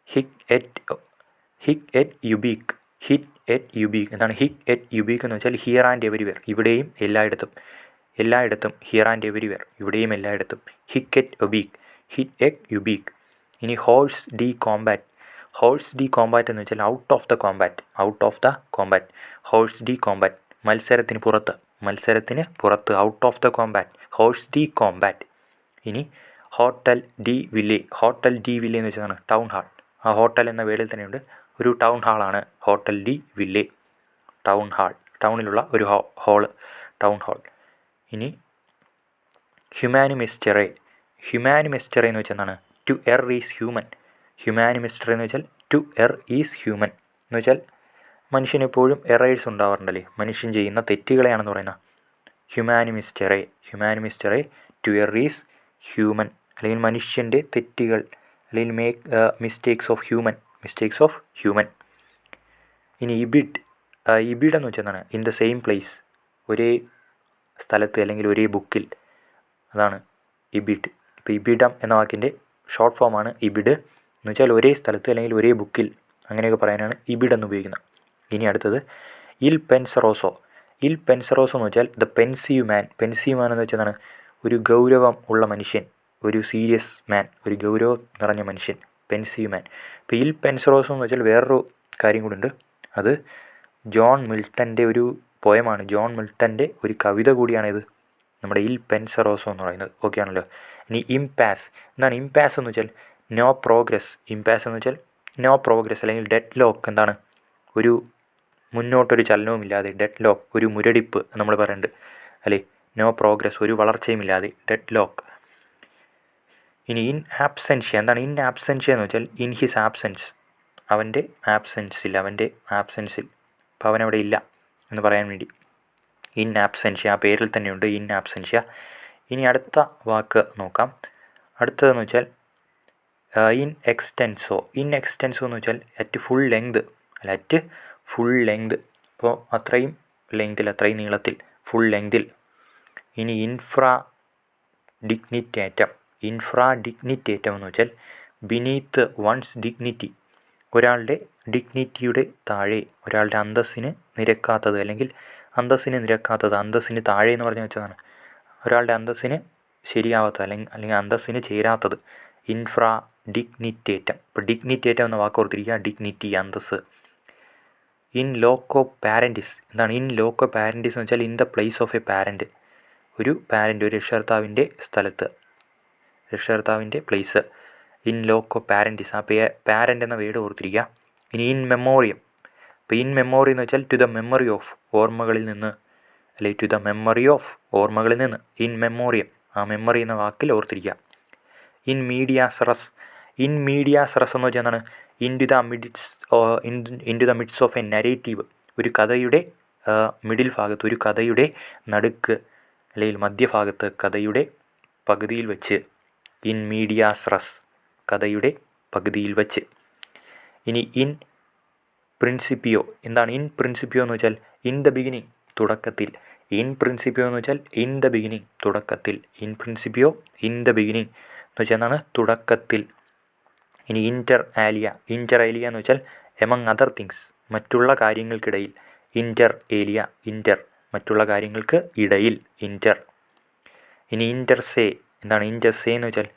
Speaker 1: hic et ubique. Hic et ubique. എന്താണ് ഹിക് എറ്റ് യുബീക്ക് എന്ന് വെച്ചാൽ ഹിയർ ആൻഡ് എവരിവെയർ, ഇവിടെയും എല്ലായിടത്തും, എല്ലായിടത്തും, ഹിയർ ആൻഡ് എവരിവെയർ, ഇവിടെയും എല്ലായിടത്തും. Hic et ubique, hic et ubique. ഇനി hors de combat. Hors de combat എന്ന് വെച്ചാൽ out of the combat, out of the combat, hors de combat, മത്സരത്തിന് പുറത്ത്, മത്സരത്തിന് പുറത്ത്, out of the combat, hors de combat. ഇനി hotel de ville. Hotel de ville എന്ന് വെച്ചാൽ ടൗൺ ഹാൾ. ആ ഹോട്ടൽ എന്ന വേർഡിൽ തന്നെയുണ്ട് ഒരു ടൗൺ ഹാളാണ് hotel de ville, town hall, ടൗണിലുള്ള ഒരു ഹാള്, ടൗൺ ഹാൾ. ഇനി ഹ്യൂമാനിമെസ്റ്ററെ. ഹ്യൂമാനിമെസ്റ്ററെ എന്ന് വെച്ചാൽ എന്താണ്? To err is human. Humanum est errare എന്ന് വെച്ചാൽ ടു എർ ഈസ് ഹ്യൂമൻ എന്ന് വെച്ചാൽ മനുഷ്യനെപ്പോഴും എറേഴ്സ് ഉണ്ടാവാറുണ്ടല്ലേ, മനുഷ്യൻ ചെയ്യുന്ന തെറ്റുകളെയാണെന്ന് പറയുന്നത്. ഹ്യൂമാനിമിസ്റ്ററെ ടു എർ ഈസ് ഹ്യൂമൻ, അല്ലെങ്കിൽ മനുഷ്യൻ്റെ തെറ്റുകൾ, അല്ലെങ്കിൽ മിസ്റ്റേക്സ് ഓഫ് ഹ്യൂമൻ. ഇനി ഇബിഡ് എന്ന് വെച്ചാൽ എന്താണ്? ഇൻ ദ സെയിം പ്ലേസ്, ഒരേ സ്ഥലത്ത് അല്ലെങ്കിൽ ഒരേ ബുക്കിൽ, അതാണ് ഇബിഡ്. ഇപ്പോൾ ഇബിഡം എന്ന വാക്കിൻ്റെ ഷോർട്ട് ഫോമാണ് ഇബിഡ് എന്ന് വെച്ചാൽ ഒരേ സ്ഥലത്ത് അല്ലെങ്കിൽ ഒരേ ബുക്കിൽ, അങ്ങനെയൊക്കെ പറയാനാണ് ഇബിഡ് എന്ന് ഉപയോഗിക്കുന്നത്. ഇനി അടുത്തത് ഇൽ പെൻസറോസോ എന്ന് വെച്ചാൽ ദ പെൻസീവ് മാൻ എന്ന് വെച്ചാൽ എന്താണ്? ഒരു ഗൗരവം ഉള്ള മനുഷ്യൻ, ഒരു സീരിയസ് മാൻ, ഒരു ഗൗരവം നിറഞ്ഞ മനുഷ്യൻ, പെൻസീവ് മാൻ. ഇപ്പോൾ ഇൽ പെൻസറോസോ എന്ന് വെച്ചാൽ വേറൊരു കാര്യം കൂടിയുണ്ട്. അത് ജോൺ മിൽട്ടൻ്റെ ഒരു പോയമാണ്, ജോൺ മിൽട്ടൻ്റെ ഒരു കവിത കൂടിയാണിത്, നമ്മുടെ ഇൽ പെൻസറോസോ എന്ന് പറയുന്നത്. ഓക്കെ ആണല്ലോ. ഇനി ഇംപാസ് എന്താണ്? ഇംപാസ് എന്ന് വെച്ചാൽ നോ പ്രോഗ്രസ്. ഇംപാസ് എന്ന് വെച്ചാൽ നോ പ്രോഗ്രസ്, അല്ലെങ്കിൽ ഡെഡ് ലോക്ക്. എന്താണ്? ഒരു മുന്നോട്ടൊരു ചലനവുമില്ലാതെ, ഡെഡ് ലോക്ക്, ഒരു മുരടിപ്പ് നമ്മൾ പറയുന്നുണ്ട് അല്ലേ, നോ പ്രോഗ്രസ്, ഒരു വളർച്ചയുമില്ലാതെ, ഡെഡ് ലോക്ക്. ഇനി ഇൻ ആബ്സെൻഷ്യ എന്താണ്? ഇൻ ആബ്സെൻഷ്യ എന്ന് വെച്ചാൽ ഇൻ ഹിസ് ആബ്സെൻസ്, അവൻ്റെ ആബ്സെൻസിൽ, അപ്പോൾ അവനവിടെ ഇല്ല എന്ന് പറയാൻ വേണ്ടി ഇൻ ആബ്സെൻഷ്യ, ആ പേരിൽ തന്നെയുണ്ട് ഇൻ ആബ്സെൻഷ്യ. ഇനി അടുത്ത വാക്ക് നോക്കാം. അടുത്തതെന്ന് വെച്ചാൽ ഇൻ എക്സ്റ്റെൻസോ എന്ന് വെച്ചാൽ അറ്റ് ഫുൾ ലെങ്ത്, അല്ല അറ്റ് ഫുൾ ലെങ്ത്, അപ്പോൾ അത്രയും ലെങ്തിൽ, അത്രയും നീളത്തിൽ, ഫുൾ ലെങ്തിൽ. ഇനി ഇൻഫ്രാ ഡിഗ്നിറ്റേറ്റം എന്ന് വെച്ചാൽ ബിനീത്ത് വൺസ് ഡിഗ്നിറ്റി, ഒരാളുടെ ഡിഗ്നിറ്റിയുടെ താഴെ, ഒരാളുടെ അന്തസ്സിന് നിരക്കാത്തത്, അല്ലെങ്കിൽ അന്തസ്സിന് താഴെ എന്ന് പറഞ്ഞു വെച്ചതാണ്, ഒരാളുടെ അന്തസ്സിന് ശരിയാവാത്തത്, അല്ലെങ്കിൽ അന്തസ്സിന് ചേരാത്തത്, ഇൻഫ്രാ ഡിഗ്നിറ്റേറ്റം. ഇപ്പോൾ ഡിഗ്നിറ്റേറ്റം എന്ന വാക്ക് ഓർത്തിരിക്കുക, ഡിഗ്നിറ്റി, അന്തസ്സ്. ഇൻ ലോക്കോ പാരൻറ്റിസ് എന്താണ്? ഇൻ ലോക്കോ പാരൻറ്റിസ് എന്ന് വെച്ചാൽ in the place of A parent, ഒരു രക്ഷകർത്താവിൻ്റെ സ്ഥലത്ത്, രക്ഷകർത്താവിൻ്റെ പ്ലേസ്, ഇൻ ലോക്കോ പാരൻറ്റിസ്. ആ പാരൻ്റ് എന്ന വേർഡ് ഓർത്തിരിക്കുക. ഇനി ഇൻ മെമ്മോറിയം. ഇപ്പോൾ ഇൻ മെമ്മോറി എന്ന് വെച്ചാൽ ടു ദ മെമ്മറി ഓഫ്, ഓർമ്മകളിൽ നിന്ന്, അല്ലെങ്കിൽ ടു ദ മെമ്മറി ഓഫ്, ഓർമ്മകളിൽ നിന്ന്, ഇൻ മെമ്മോറിയം, ആ മെമ്മറി എന്ന വാക്കിൽ ഓർത്തിരിക്കുക. ഇൻ മീഡിയാസ് റസ് എന്ന് വെച്ചാൽ എന്താണ്? Into the midst of a narrative, ഒരു കഥയുടെ മിഡിൽ ഭാഗത്ത്, ഒരു കഥയുടെ നടുക്ക്, അല്ലെങ്കിൽ മധ്യഭാഗത്ത്, കഥയുടെ പകുതിയിൽ വെച്ച്, ഇൻ മീഡിയാസ് റസ്, കഥയുടെ പകുതിയിൽ വെച്ച്. ഇനി ഇൻ പ്രിൻസിപ്പിയോ എന്താണ്? ഇൻ പ്രിൻസിപ്പിയോ എന്ന് വെച്ചാൽ ഇൻ ദ ബിഗിനിങ്, തുടക്കത്തിൽ. ഇൻ പ്രിൻസിപ്പിയോ എന്ന് വെച്ചാൽ ഇൻ ദ ബിഗിനിങ്, തുടക്കത്തിൽ. ഇൻ പ്രിൻസിപ്പിയോ ഇൻ ദ ബിഗിനിങ് എന്ന് വെച്ചാൽ എന്താണ്? തുടക്കത്തിൽ. ഇനി ഇൻ്റർ ആലിയ എന്ന് വെച്ചാൽ എമംഗ് അതർ തിങ്സ്, മറ്റുള്ള കാര്യങ്ങൾക്കിടയിൽ. ഇൻ്റർ മറ്റുള്ള കാര്യങ്ങൾക്ക് ഇടയിൽ, ഇൻ്റർ. ഇനി ഇൻ്റർസേ എന്താണ്? ഇൻ്റർസേ എന്ന് വെച്ചാൽ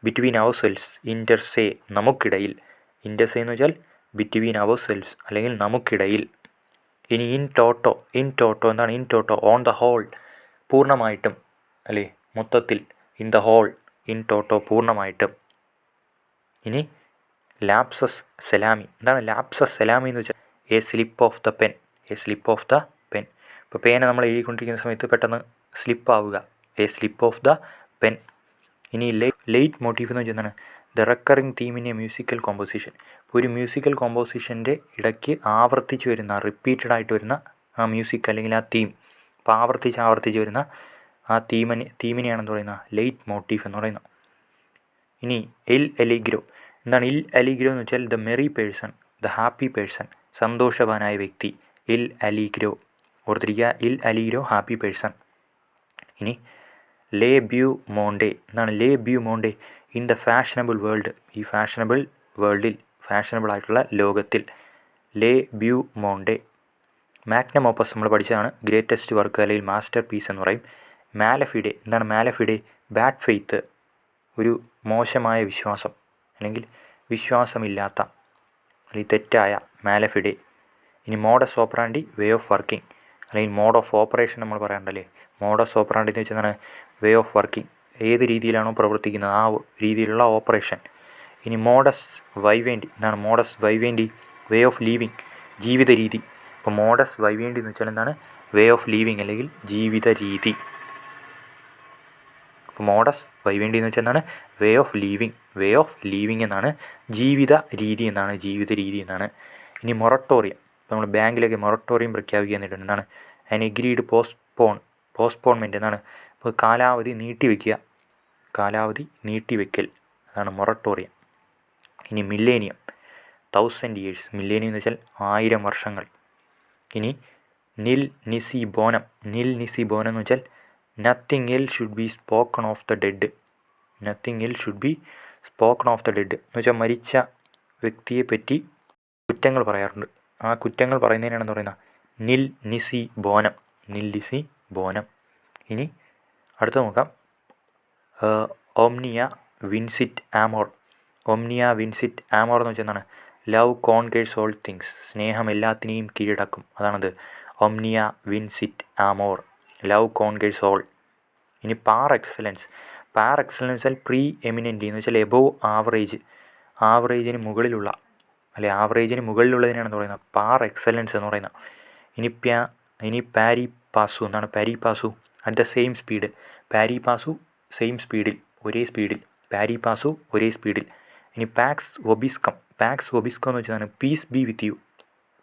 Speaker 1: ബിറ്റ്വീൻ അവർ സെൽസ്, ഇൻ്റർസേ നമുക്കിടയിൽ. ഇൻ്റർസേ എന്ന് വെച്ചാൽ ബിറ്റ്വീൻ അവർ സെൽസ്, അല്ലെങ്കിൽ നമുക്കിടയിൽ. ഇനി ഇൻ ടോട്ടോ എന്താണ്? In toto on the whole, പൂർണ്ണമായിട്ടും, അല്ലേ, മൊത്തത്തിൽ. In the whole, in toto, പൂർണ്ണമായിട്ടും. ഇനി ലാപ്സസ് സെലാമി എന്താണ്? ലാപ്സസ് സെലാമി എന്ന് വെച്ചാൽ a slip of the pen. ഇപ്പോൾ പേന നമ്മൾ എഴുതിക്കൊണ്ടിരിക്കുന്ന സമയത്ത് പെട്ടെന്ന് സ്ലിപ്പാവുക, a slip of the pen. ഇനി ലെയ്റ്റ് മോട്ടീവ് എന്ന് വെച്ചാൽ എന്താണ്? The recurring theme in a musical composition. ഇപ്പോൾ ഒരു മ്യൂസിക്കൽ കോമ്പോസിഷൻ്റെ ഇടയ്ക്ക് ആവർത്തിച്ച് വരുന്ന, റിപ്പീറ്റഡ് ആയിട്ട് വരുന്ന ആ മ്യൂസിക്, അല്ലെങ്കിൽ ആ തീം, അപ്പോൾ ആവർത്തിച്ച് വരുന്ന ആ തീമിനെയാണെന്ന് പറയുന്നത് ലെയ്റ്റ് മോട്ടീവ് എന്ന് പറയുന്നത്. ഇനി എൽ എലിഗ്രോ എന്താണ്? ഇൽ അലിഗ്രോ എന്ന് വെച്ചാൽ the merry person, the happy person, സന്തോഷവാനായ വ്യക്തി. ഇൽ അലിഗ്രോ ഓർത്തിരിക്കുക, ഇൽ അലിഗ്രോ, ഹാപ്പി പേഴ്സൺ. ഇനി ലേ ബ്യൂ മോണ്ടെ എന്താണ്? Le beau monde in the fashionable world, ഈ ഫാഷനബിൾ വേൾഡിൽ, ഫാഷനബിൾ ആയിട്ടുള്ള ലോകത്തിൽ. Le beau monde. Magnum opus നമ്മൾ പഠിച്ചതാണ്, ഗ്രേറ്റസ്റ്റ് വർക്ക്, അല്ലെങ്കിൽ മാസ്റ്റർ പീസ് എന്ന് പറയും. മാലഫിഡെ എന്താണ്? മാലഫിഡെ ബാഡ് ഫെയ്ത്ത്, ഒരു മോശമായ വിശ്വാസം, അല്ലെങ്കിൽ വിശ്വാസമില്ലാത്ത, അല്ലെങ്കിൽ തെറ്റായ, മാലഫിഡെ. ഇനി modus operandi, way of working, അല്ലെങ്കിൽ മോഡ് ഓഫ് ഓപ്പറേഷൻ നമ്മൾ പറയാറുണ്ടല്ലേ. മോഡസ് ഓപ്പറാൻഡി എന്ന് വെച്ചാൽ വേ ഓഫ് വർക്കിംഗ്, ഏത് രീതിയിലാണോ പ്രവർത്തിക്കുന്നത് ആ രീതിയിലുള്ള ഓപ്പറേഷൻ. ഇനി മോഡസ് വൈവേൻഡി എന്താണ്? മോഡസ് വൈവേൻഡി, വേ ഓഫ് ലീവിങ്, ജീവിത രീതി. ഇപ്പോൾ മോഡസ് വൈവേൻഡി എന്ന് വെച്ചാൽ എന്താണ്? വേ ഓഫ് ലീവിങ്, അല്ലെങ്കിൽ ജീവിത രീതി. അപ്പോൾ മോഡസ് വൈവേൻഡി എന്ന് വെച്ചാൽ എന്താണ്? Way of living. Way of living എന്നാണ്, ജീവിത രീതി എന്നാണ്, ജീവിത രീതി എന്നാണ്. ഇനി മൊറട്ടോറിയം, നമ്മൾ ബാങ്കിലൊക്കെ മൊറട്ടോറിയം പ്രഖ്യാപിക്കുക എന്നിട്ടുണ്ട്. എന്താണ്? ആൻ എഗ്രീഡ് പോസ്റ്റ്പോൺമെൻറ്റ് എന്നാണ്. ഇപ്പോൾ കാലാവധി നീട്ടിവെക്കുക, കാലാവധി നീട്ടിവെക്കൽ, അതാണ് മൊറട്ടോറിയം. ഇനി മില്ലേനിയം, 1000 years, മില്ലേനിയം എന്ന് വെച്ചാൽ 1000 വർഷങ്ങൾ. ഇനി നിൽ നിസി ബോനം, നിൽ നിസി ബോനം എന്ന് വെച്ചാൽ nothing L should be spoken of the dead, nothing L should be spoken of the dead എന്ന് വെച്ചാൽ മരിച്ച വ്യക്തിയെപ്പറ്റി കുറ്റങ്ങൾ പറയാറുണ്ട്. ആ കുറ്റങ്ങൾ പറയുന്നതിനാണ് പറയുന്നത് നിൽ നിസി ബോനം, നിൽ നിസി ബോനം. ഇനി അടുത്ത നോക്കാം, ഒംനിയ വിൻസിറ്റ് ആമോർ. ഒംനിയ വിൻസിറ്റ് ആമോർ എന്ന് വെച്ചാൽ എന്താണ്? ലവ് കോൺകേഴ്സ് ഓൾ തിങ്സ്, സ്നേഹം എല്ലാത്തിനെയും കീഴടക്കും, അതാണത്. ഒംനിയ വിൻസിറ്റ് ആമോർ, ലവ് കോൺകേഴ്സ് ഓൾ. ഇനി പാർ എക്സലൻസ്, പാർ എക്സലൻസ് വെച്ചാൽ പ്രീ എമിനൻ്റ് എന്ന് വെച്ചാൽ എബോവ് ആവറേജ്, ആവറേജിന് മുകളിലുള്ള, അല്ലെ ആവറേജിന് മുകളിലുള്ളതിനാണ് പറയുന്നത് പാർ എക്സലൻസ് എന്ന് പറയുന്നത്. ഇനി പാരി പാസു എന്നാണ്, pari passu at the same speed, pari passu same സ്പീഡിൽ, ഒരേ സ്പീഡിൽ, പാരി പാസു ഒരേ സ്പീഡിൽ. ഇനി പാക്സ് വൊബിസ്കം, പാക്സ് വൊബിസ്കം എന്ന് വെച്ചാൽ peace be with you,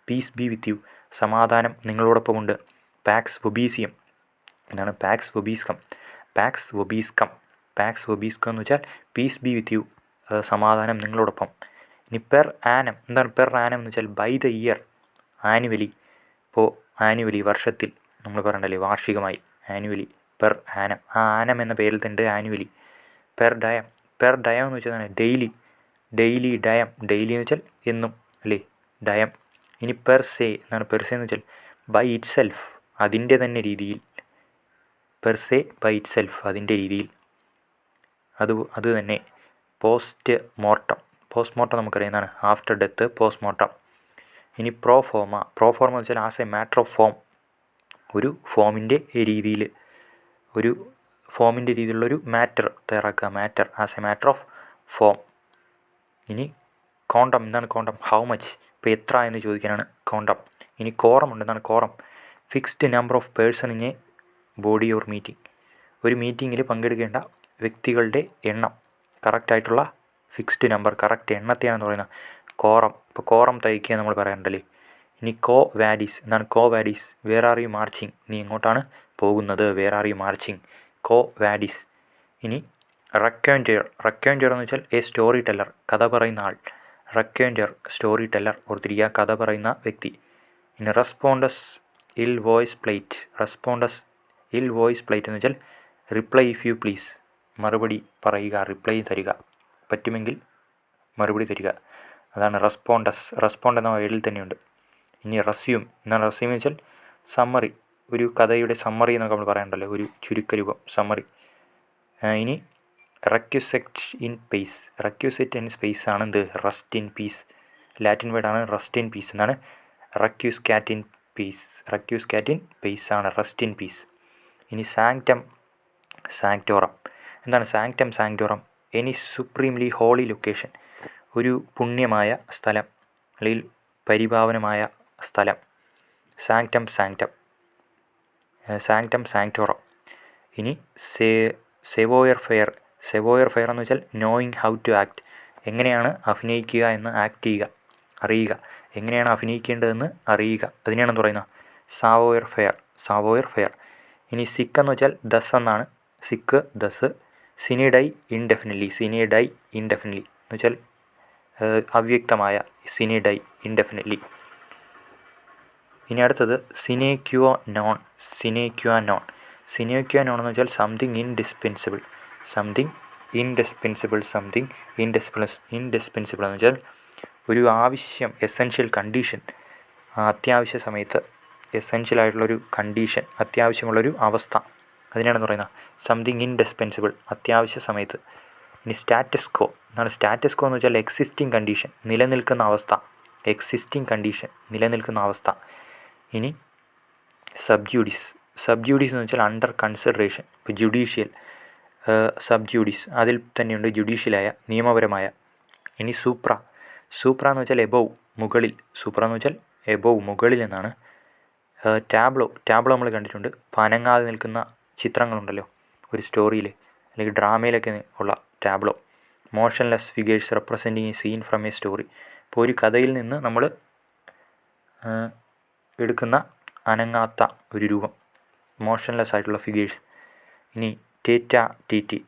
Speaker 1: peace be with you, സമാധാനം നിങ്ങളോടൊപ്പമുണ്ട്. പാക്സ് വൊബീസിയം എന്നാണ്, pax vobiscum, pax vobiscum, pax vobiscum എന്ന് വെച്ചാൽ പീസ് ബി വിത്ത് യു, സമാധാനം നിങ്ങളോടൊപ്പം. ഇനി പെർ ആനം, എന്താണ് പെർ ആനം എന്ന് വെച്ചാൽ ബൈ ദ ഇയർ, ആനുവലി. ഇപ്പോൾ ആനുവലി വർഷത്തിൽ നമ്മൾ പറയണ്ടല്ലേ, വാർഷികമായി, ആനുവലി, പെർ ആനം, ആ ആനം എന്ന പേരിൽ തന്നെ annually. Per diem, per diem എന്ന് വെച്ചാൽ ഡെയിലി, ഡെയിലി ഡയം, ഡെയിലി എന്ന് വെച്ചാൽ എന്നും, അല്ലേ, ഡയം. ഇനി പെർ സേ എന്നാണ്, പെർ സേ എന്ന് വെച്ചാൽ ബൈ ഇറ്റ് സെൽഫ്, അതിൻ്റെ തന്നെ രീതിയിൽ, per se by itself, അതിൻ്റെ രീതിയിൽ, അത് തന്നെ. പോസ്റ്റ് മോർട്ടം, പോസ്റ്റ് മോർട്ടം നമുക്കറിയുന്നതാണ്, ആഫ്റ്റർ ഡെത്ത് പോസ്റ്റ് മോർട്ടം. ഇനി പ്രോഫോമ, പ്രോഫോമ എന്ന് വെച്ചാൽ as a matter of form, ഒരു ഫോമിൻ്റെ രീതിയിൽ, ഒരു ഫോമിൻ്റെ രീതിയിലുള്ളൊരു മാറ്റർ തയ്യാറാക്കുക, matter as a matter of form. ഇനി കോണ്ടം, എന്താണ് കോണ്ടം? ഹൗ മച്ച്, ഇപ്പോൾ എത്ര എന്ന് ചോദിക്കാനാണ് കോണ്ടം. ഇനി കോറം ഉണ്ട്, എന്താണ് quorum? Fixed number of person in A body or meeting, ഒരു മീറ്റിങ്ങിൽ പങ്കെടുക്കേണ്ട വ്യക്തികളുടെ എണ്ണം, കറക്റ്റായിട്ടുള്ള ഫിക്സ്ഡ് നമ്പർ, കറക്റ്റ് എണ്ണത്തെയാണെന്ന് പറയുന്നത് കോറം. ഇപ്പോൾ കോറം തയ്ക്കുക നമ്മൾ പറയാറുണ്ടല്ലേ. ഇനി കോ വാഡീസ്, എന്താണ് കോ wadis? Where are you marching, നീ എങ്ങോട്ടാണ് പോകുന്നത്, where are you marching, co wadis. ഇനി റെക്വൻറ്റർ, റെക്വൻറ്റർ എന്ന് വെച്ചാൽ എ സ്റ്റോറി ടെല്ലർ, കഥ പറയുന്ന ആൾ, റെക്വൻറ്റർ സ്റ്റോറി ടെല്ലർ, ഓർത്തിരിക്കുക, കഥ പറയുന്ന വ്യക്തി. ഇനി റെസ്പോണ്ടസ് ഇൽ വോയിസ് പ്ലേറ്റ്, റെസ്പോണ്ടസ് ഇൽ വോയിസ് പ്ലേറ്റ് എന്ന് വെച്ചാൽ റിപ്ലൈ ഇഫ് യു പ്ലീസ്, മറുപടി പറയുക, റിപ്ലൈ തരിക, പറ്റുമെങ്കിൽ മറുപടി തരിക, അതാണ് റെസ്പോണ്ടസ്. റെസ്പോണ്ട് എന്ന വേർഡിൽ തന്നെയുണ്ട്. ഇനി റെസ്യൂം, എന്നാൽ റെസ്യൂം എന്ന് വെച്ചാൽ സമ്മറി, ഒരു കഥയുടെ സമ്മറി എന്നൊക്കെ നമ്മൾ പറയാറുണ്ടല്ലോ, ഒരു ചുരുക്കരൂപം, സമ്മറി. ഇനി requiescat in pace, requiescat in space ആണ് എന്ത്? റെസ്റ്റ് ഇൻ പീസ്, ലാറ്റിൻ വേർഡാണ് റെസ്റ്റ് ഇൻ പീസ് എന്നാണ്. Requiescat in peace, requiescat in pace ആണ് റെസ്റ്റ് ഇൻ പീസ്. ഇനി സാങ്ക്ടം സാങ്ക്ടോറം, എന്താണ് sanctum sanctorum? Any supremely holy location, ഒരു പുണ്യമായ സ്ഥലം അല്ലെങ്കിൽ പരിപാവനമായ സ്ഥലം, സാങ്ക്ടം സാങ്ക്ടം, സാങ്ക്ടം സാങ്ക്ടോറം. ഇനി സെവോയർ ഫെയർ, സെവോയർ ഫെയർ എന്ന് വെച്ചാൽ നോയിങ് ഹൗ ടു ആക്ട്, എങ്ങനെയാണ് അഭിനയിക്കുക എന്ന്, ആക്ട് ചെയ്യുക, അറിയുക, എങ്ങനെയാണ് അഭിനയിക്കേണ്ടതെന്ന് അറിയുക, അതിനെയാണ് പറയുന്നത് സാവോയർ ഫെയർ, സാവോയർ ഫെയർ. ഇനി സിക്ക് എന്ന് വെച്ചാൽ ദസ് എന്നാണ്, sic thus. Sine die indefinitely, sine die indefinitely എന്ന് വെച്ചാൽ അവ്യക്തമായ, സിനി ഡൈ ഇൻഡെഫിനിറ്റ്ലി. ഇനി അടുത്തത് sine qua non, sine qua non, sine qua non എന്ന് വെച്ചാൽ something indispensable, something indispensable, something indispensable എന്ന് വെച്ചാൽ ഒരു ആവശ്യം, എസെൻഷ്യൽ കണ്ടീഷൻ, അത്യാവശ്യ സമയത്ത് എസെൻഷ്യൽ ആയിട്ടുള്ളൊരു കണ്ടീഷൻ, അത്യാവശ്യമുള്ളൊരു അവസ്ഥ, അതിനാണെന്ന് പറയുന്നത് സംതിങ് ഇൻഡിസ്പെൻസിബിൾ, അത്യാവശ്യ സമയത്ത്. ഇനി സ്റ്റാറ്റസ് കോ എന്നാണ്, സ്റ്റാറ്റസ് കോ എന്ന് വെച്ചാൽ എക്സിസ്റ്റിംഗ് കണ്ടീഷൻ, നിലനിൽക്കുന്ന അവസ്ഥ, എക്സിസ്റ്റിംഗ് കണ്ടീഷൻ, നിലനിൽക്കുന്ന അവസ്ഥ. ഇനി സബ്ജൂഡിസ്, സബ്ജൂഡിസ് എന്ന് വെച്ചാൽ അണ്ടർ കൺസിഡറേഷൻ, ഇപ്പോൾ ജുഡീഷ്യൽ, സബ്ജൂഡിസ് അതിൽ തന്നെയുണ്ട് ജുഡീഷ്യലായ, നിയമപരമായ. ഇനി സൂപ്ര, സൂപ്ര എന്ന് വെച്ചാൽ എബോവ്, മുകളിൽ, സൂപ്ര എന്ന് വെച്ചാൽ എബോവ്, മുകളിൽ എന്നാണ്. ടാബ്ലോ, ടാബ്ലോ നമ്മൾ കണ്ടിട്ടുണ്ട്, പനങ്ങാതെ നിൽക്കുന്ന ചിത്രങ്ങളുണ്ടല്ലോ ഒരു സ്റ്റോറിയിൽ അല്ലെങ്കിൽ ഡ്രാമയിലൊക്കെ ഉള്ള tableau, motionless figures representing a scene from a story. ഇപ്പോൾ ഒരു കഥയിൽ നിന്ന് നമ്മൾ എടുക്കുന്ന അനങ്ങാത്ത ഒരു രൂപം, മോഷൻലെസ് ആയിട്ടുള്ള ഫിഗേഴ്സ്. ഇനി theta T T,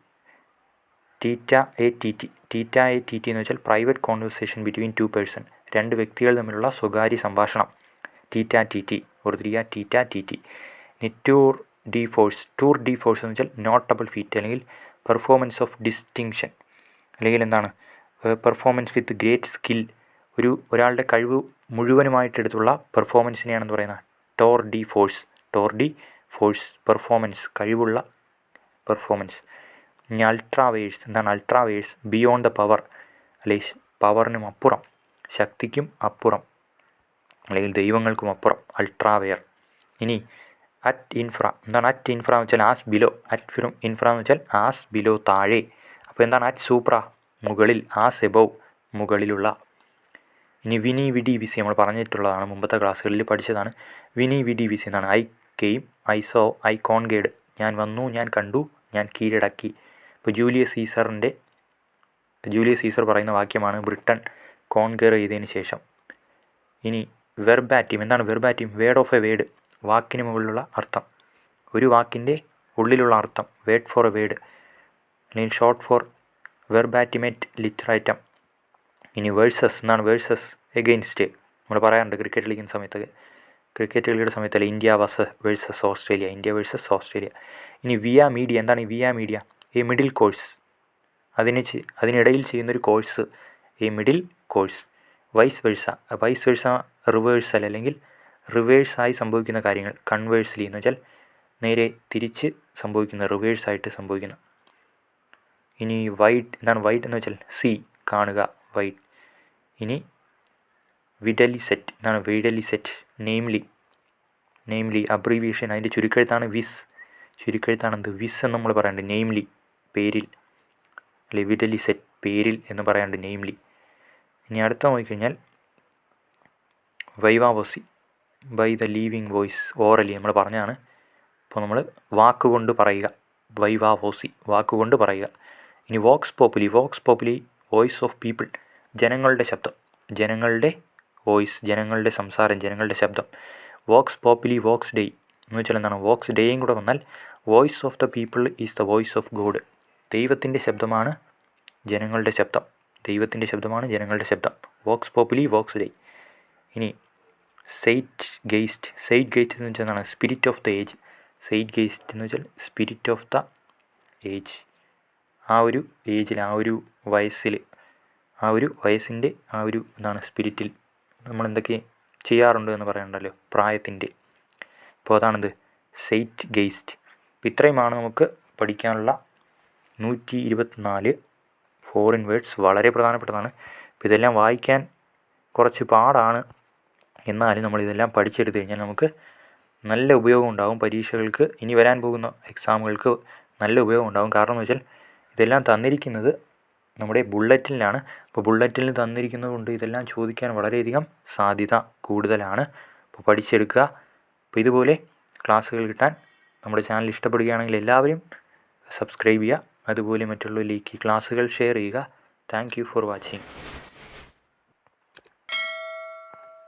Speaker 1: theta A T T. Theta A T T എന്ന് വെച്ചാൽ പ്രൈവറ്റ് കോൺവെർസേഷൻ ബിറ്റ്വീൻ 2 പേഴ്സൺ, 2 വ്യക്തികൾ തമ്മിലുള്ള സ്വകാര്യ സംഭാഷണം. ടീറ്റ ടി ടി, ഓർത്തിരിക്കുക, ടീറ്റ ടി ടി. ഇനി tour D force. Tour D force എന്ന് വെച്ചാൽ നോട്ടബിൾ ഫീറ്റ് അല്ലെങ്കിൽ പെർഫോമൻസ് ഓഫ് ഡിസ്റ്റിങ്ഷൻ, അല്ലെങ്കിൽ എന്താണ് പെർഫോമൻസ് വിത്ത് ഗ്രേറ്റ് സ്കിൽ. ഒരാളുടെ കഴിവ് മുഴുവനുമായിട്ടെടുത്തുള്ള പെർഫോമൻസിനെയാണെന്ന് പറയുന്നത് Tor D force. Tor D force, performance, കഴിവുള്ള പെർഫോമൻസ്. ഇനി അൾട്രാവേഴ്സ്. എന്താണ് അൾട്രാവേഴ്സ്? ബിയോണ്ട് ദ പവർ, അല്ലെങ്കിൽ പവറിനും അപ്പുറം, ശക്തിക്കും അപ്പുറം, അല്ലെങ്കിൽ ദൈവങ്ങൾക്കും അപ്പുറം, അൾട്രാവെയർ. ഇനി അറ്റ് ഇൻഫ്ര. എന്താണ് അറ്റ് ഇൻഫ്ര എന്ന് വെച്ചാൽ ആസ് ബിലോ. അറ്റ് ഇൻഫ്ര എന്ന് വെച്ചാൽ ആസ് ബിലോ, താഴെ. അപ്പോൾ എന്താണ് അറ്റ് സൂപ്ര, മുകളിൽ. ആസ് എബോവ്, മുകളിലുള്ള. ഇനി വിനി വിഡി വിസി, നമ്മൾ പറഞ്ഞിട്ടുള്ളതാണ്, മുമ്പത്തെ ക്ലാസ്സുകളിൽ പഠിച്ചതാണ്. വിനി വിഡി വിസി എന്നാണ് I came, I saw, I conquered, ഞാൻ വന്നു, ഞാൻ കണ്ടു, ഞാൻ കീഴടക്കി. ഇപ്പോൾ ജൂലിയസ് സീസർ പറയുന്ന വാക്യമാണ് ബ്രിട്ടൻ കോൺഗർ ചെയ്തതിന് ശേഷം. ഇനി വെർബാറ്റിം. എന്താണ് verbatim? Word of A word, വാക്കിന് മുകളിലുള്ള അർത്ഥം, ഒരു വാക്കിൻ്റെ ഉള്ളിലുള്ള അർത്ഥം. വേർഡ് ഫോർ എ വേർഡ്, അല്ലെങ്കിൽ ഷോർട്ട് ഫോർ വെർബാറ്റിമേറ്റ് ലിറ്ററേറ്റം. ഇനി വേഴ്സസ്. എന്താണ് വേഴ്സസ്? എഗെയിൻസ്റ്റ്. നമ്മൾ പറയാറുണ്ട് ക്രിക്കറ്റ് കളിക്കുന്ന സമയത്തൊക്കെ, ക്രിക്കറ്റ് കളിയുടെ സമയത്തല്ല, India versus Australia, India versus Australia. ഇനി വിയ മീഡിയ. എന്താണ് via media? A middle course, അതിനിടയിൽ ചെയ്യുന്നൊരു course, a middle course. Vice versa. Vice versa reversal, അല്ലെങ്കിൽ റിവേഴ്സായി സംഭവിക്കുന്ന കാര്യങ്ങൾ. കൺവേഴ്സ്ലി എന്ന് വെച്ചാൽ നേരെ തിരിച്ച് സംഭവിക്കുന്ന, റിവേഴ്സായിട്ട് സംഭവിക്കുന്ന. ഇനി വൈഡ്. എന്താണ് വൈഡ് എന്ന് വെച്ചാൽ സീ, കാണുക, വൈഡ്. ഇനി വിഡലിസെറ്റ്. എന്താണ് വിഡലിസെറ്റ്? നെയിംലി അബ്രീവിയേഷൻ, അതിൻ്റെ ചുരുക്കെഴുത്താണ് വിസ്. ചുരുക്കെഴുത്താണെന്ത്? വിസ് എന്ന് നമ്മൾ പറയാറുണ്ട്. നെയിംലി, പേരിൽ, അല്ലെ വിഡലിസെറ്റ്, പേരിൽ എന്ന് പറയാറുണ്ട്, നെയിംലി. ഇനി അടുത്ത നോക്കിക്കഴിഞ്ഞാൽ viva voce, by the living voice, orally, നമ്മൾ പറഞ്ഞതാണ്. ഇപ്പോൾ നമ്മൾ വാക്കുകൊണ്ട് പറയുക, വൈവാവോസി, വാക്കുകൊണ്ട് പറയുക. ഇനി vox populi. Vox populi, voice of people, ജനങ്ങളുടെ ശബ്ദം, ജനങ്ങളുടെ വോയിസ്, ജനങ്ങളുടെ സംസാരം, ജനങ്ങളുടെ ശബ്ദം. വോക്സ് പോപ്പുലി വോക്സ് ഡേ എന്ന് വെച്ചാൽ എന്താണ്? വോക്സ് ഡേയും കൂടെ വന്നാൽ voice of the people is the voice of God. ദൈവത്തിൻ്റെ ശബ്ദമാണ് ജനങ്ങളുടെ ശബ്ദം, ദൈവത്തിൻ്റെ ശബ്ദമാണ് ജനങ്ങളുടെ ശബ്ദം. Vox populi vox dei. ഇനി സെയ്റ്റ് ഗെയ്സ്റ്റ്. സെയ്റ്റ് ഗെയ്സ്റ്റ് എന്ന് വെച്ചാൽ എന്താണ്? Spirit of the age. Zeitgeist എന്ന് വെച്ചാൽ സ്പിരിറ്റ് ഓഫ് ദ ഏജ്, ആ ഒരു ഏജിൽ, ആ ഒരു വയസ്സിൽ, ആ ഒരു വയസ്സിൻ്റെ ആ ഒരു എന്താണ് സ്പിരിറ്റിൽ നമ്മൾ എന്തൊക്കെ ചെയ്യാറുണ്ട് എന്ന് പറയണ്ടല്ലോ, പ്രായത്തിൻ്റെ. അപ്പോൾ അതാണെന്ത്? സെയ്റ്റ് ഗെയ്സ്റ്റ്. അപ്പോൾ ഇത്രയുമാണ് നമുക്ക് പഠിക്കാനുള്ള 124 ഫോറിൻ വേർഡ്സ്. വളരെ പ്രധാനപ്പെട്ടതാണ്. അപ്പോൾ ഇതെല്ലാം വായിക്കാൻ കുറച്ച് പാടാണ്, എന്നാലും നമ്മളിതെല്ലാം പഠിച്ചെടുത്ത് കഴിഞ്ഞാൽ നമുക്ക് നല്ല ഉപയോഗം ഉണ്ടാകും. പരീക്ഷകൾക്ക്, ഇനി വരാൻ പോകുന്ന എക്സാമുകൾക്ക് നല്ല ഉപയോഗം ഉണ്ടാകും. കാരണം എന്ന് വെച്ചാൽ ഇതെല്ലാം തന്നിരിക്കുന്നത് നമ്മുടെ ബുള്ളറ്റിലാണ്. അപ്പോൾ ബുള്ളറ്റിൽ തന്നിരിക്കുന്നത് കൊണ്ട് ഇതെല്ലാം ചോദിക്കാൻ വളരെയധികം സാധ്യത കൂടുതലാണ്. അപ്പോൾ പഠിച്ചെടുക്കുക. അപ്പോൾ ഇതുപോലെ ക്ലാസ്സുകൾ കിട്ടാൻ നമ്മുടെ ചാനൽ ഇഷ്ടപ്പെടുകയാണെങ്കിൽ എല്ലാവരും സബ്സ്ക്രൈബ് ചെയ്യുക. അതുപോലെ മറ്റുള്ളവരിലേക്ക് ക്ലാസ്സുകൾ ഷെയർ ചെയ്യുക. Thank you for watching.